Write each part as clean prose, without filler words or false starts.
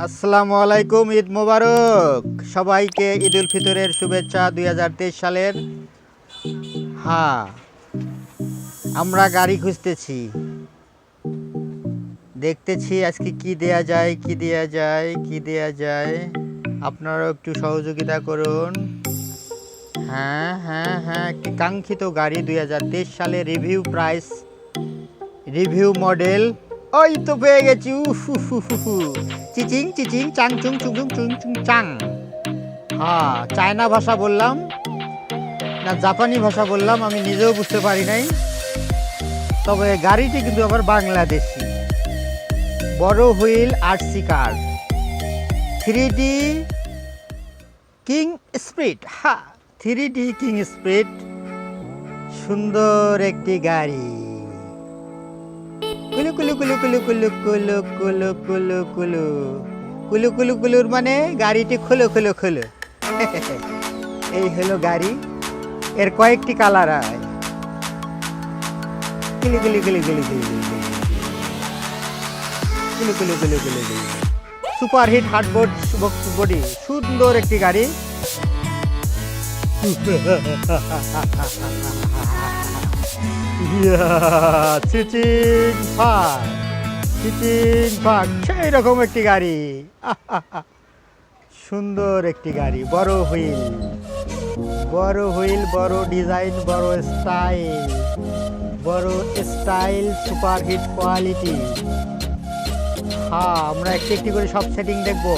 আসসালামু আলাইকুম, ঈদ মোবারক সবাইকে। ঈদ উল ফিতরের শুভেচ্ছা 2023 সালের। হ্যাঁ, আমরা গাড়ি খুঁজতেছি, দেখতেছি আজকে কি দেয়া যায়, কি দেয়া যায়, কি দেয়া যায়। আপনারাও একটু সহযোগিতা করুন। হ্যাঁ হ্যাঁ হ্যাঁ, একটি কাঙ্ক্ষিত গাড়ি 2023 সালে রিভিউ প্রাইস, রিভিউ মডেল। ওই তো পেয়ে গেছি। চিচিং চিচিং চাং চুং চুং চুং চুং চুং চাং। হ্যাঁ, চায়না ভাষা বললাম না জাপানি ভাষা বললাম আমি নিজেও বুঝতে পারি নাই। তবে গাড়িটি কিন্তু আবার বাংলাদেশি। বড় হুইল আরসি কার, 3D কিং স্পিড। হ্যাঁ, 3D কিং স্পিড। সুন্দর একটি গাড়ি। কুলু কুলু কুলু কুলু কুলু কুলু কুলু কুলু কুলু কুলু কুলু কুলুর মানে গাড়িটি খুলো খুলো খুলো। এই হলো গাড়ি। এর কয়েকটি কালার হয়। কুলু কুলু কুলু কুলু কুলু কুলু কুলু কুলু কুলু কুলু। সুপার হিট হার্ডবোর্ড বডি, সুন্দর একটি গাড়ি। চিচিং ফাক, চিচিং ফাক, সেই রকম একটি গাড়ি। সুন্দর একটি গাড়ি। বড় হুইল, বড় হুইল, বড় ডিজাইন, বড় স্টাইল, বড় স্টাইল, সুপার হিট কোয়ালিটি। হ্যাঁ, আমরা একটি একটি করে সব সেটিং দেখবো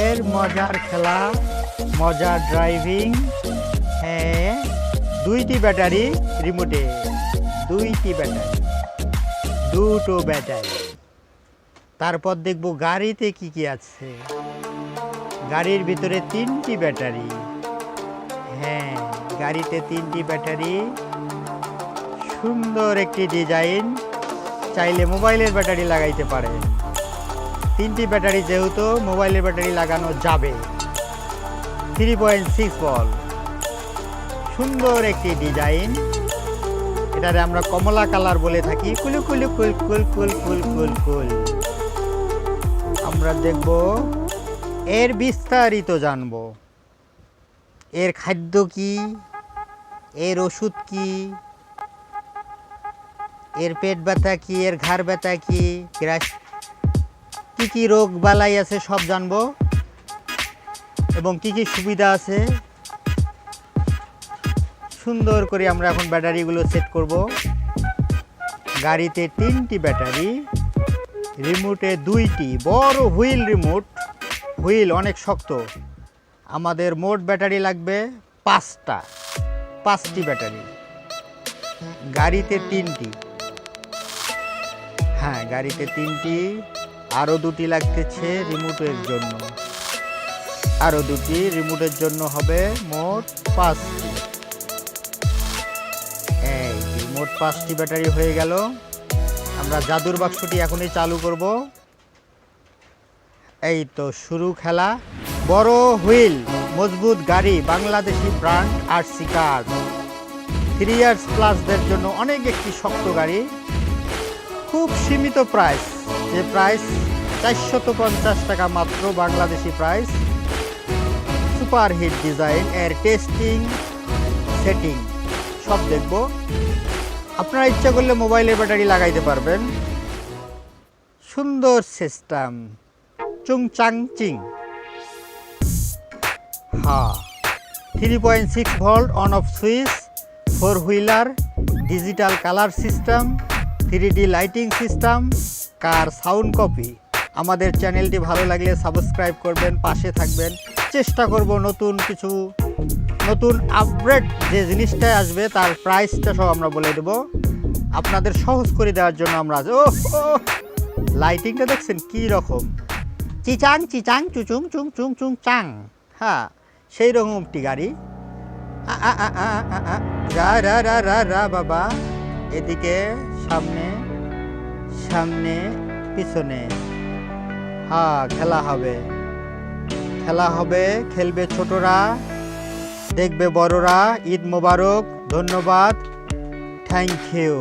এর মজার খেলা, মজার ড্রাইভিং। হ্যাঁ, 2টি ব্যাটারি রিমোটে, 2টি ব্যাটারি, 2টো ব্যাটারি। তারপর দেখব গাড়িতে কি কি আছে। গাড়ির ভিতরে 3টি ব্যাটারি। হ্যাঁ, গাড়িতে 3টি ব্যাটারি। সুন্দর একটি ডিজাইন। চাইলে মোবাইলের ব্যাটারি লাগাইতে পারে। 3টি ব্যাটারি যেহেতু মোবাইলের ব্যাটারি লাগানো যাবে। 3.6 ভোল্ট। সুন্দর একটি ডিজাইন। এটারে আমরা কমলা কালার বলে থাকি। কুলু কুলু কুল কুল কুল কুল কুল কুল। আমরা দেখব এর বিস্তারিত জানব। এর খাদ্য কি, এর ওষুধ কি, এর পেট ব্যথা কি, এর ঘাড় ব্যথা কি, কি কি রোগ বালাই আছে সব জানবো, এবং কি কি সুবিধা আছে। সুন্দর করে আমরা এখন ব্যাটারিগুলো সেট করব। গাড়িতে 3টি ব্যাটারি, রিমোটে 2টি, বড় হুইল রিমোট। হুইল অনেক শক্ত। আমাদের মোট ব্যাটারি লাগবে 5টি ব্যাটারি। গাড়িতে 3টি। হ্যাঁ, গাড়িতে 3টি, আরও 2টি লাগতেছে রিমোটের জন্য। আরও 2টি রিমোটের জন্য হবে মোট 5টি। এই মোট 5টি ব্যাটারি হয়ে গেল। আমরা জাদুর বাক্সটি এখনই চালু করব। এই তো শুরু খেলা। বড় হুইল, মজবুত গাড়ি, বাংলাদেশি ব্র্যান্ড আরসি কার। 3 ইয়ার্স প্লাসদের জন্য অনেক একটি শক্ত গাড়ি। খুব সীমিত প্রাইস, যে প্রাইস 450 টাকা মাত্র, Bangladeshi price. Super hit design, এর টেস্টিং, সেটিং সব দেখব। আপনারা ইচ্ছা করলে মোবাইলের ব্যাটারি লাগাইতে পারবেন। সুন্দর সিস্টেম। চুং চাং চিং। হ্যাঁ, 3.6 volt on off switch, 4 wheeler, digital colour system, 3D lighting system, car sound copy. আমাদের চ্যানেলটি ভালো লাগলে সাবস্ক্রাইব করবেন, পাশে থাকবেন। চেষ্টা করব নতুন কিছু, নতুন আপডেট যে জিনিসটাই আসবে তার প্রাইসটা সব আমরা বলে দেব, আপনাদের সহজ করে দেওয়ার জন্য। আমরা লাইটিংটা দেখছেন কি রকম, চিচাং চিচাং চুচুং চুং চুং চুং চাং। হ্যাঁ, সেই রকম একটি গাড়ি। রা রা রা রা রা বাবা। এদিকে সামনে, সামনে পিছনে। হ্যাঁ, খেলা হবে, খেলা হবে। খেলবে ছোটরা, দেখবে বড়রা। ঈদ মোবারক, ধন্যবাদ, থ্যাংক ইউ।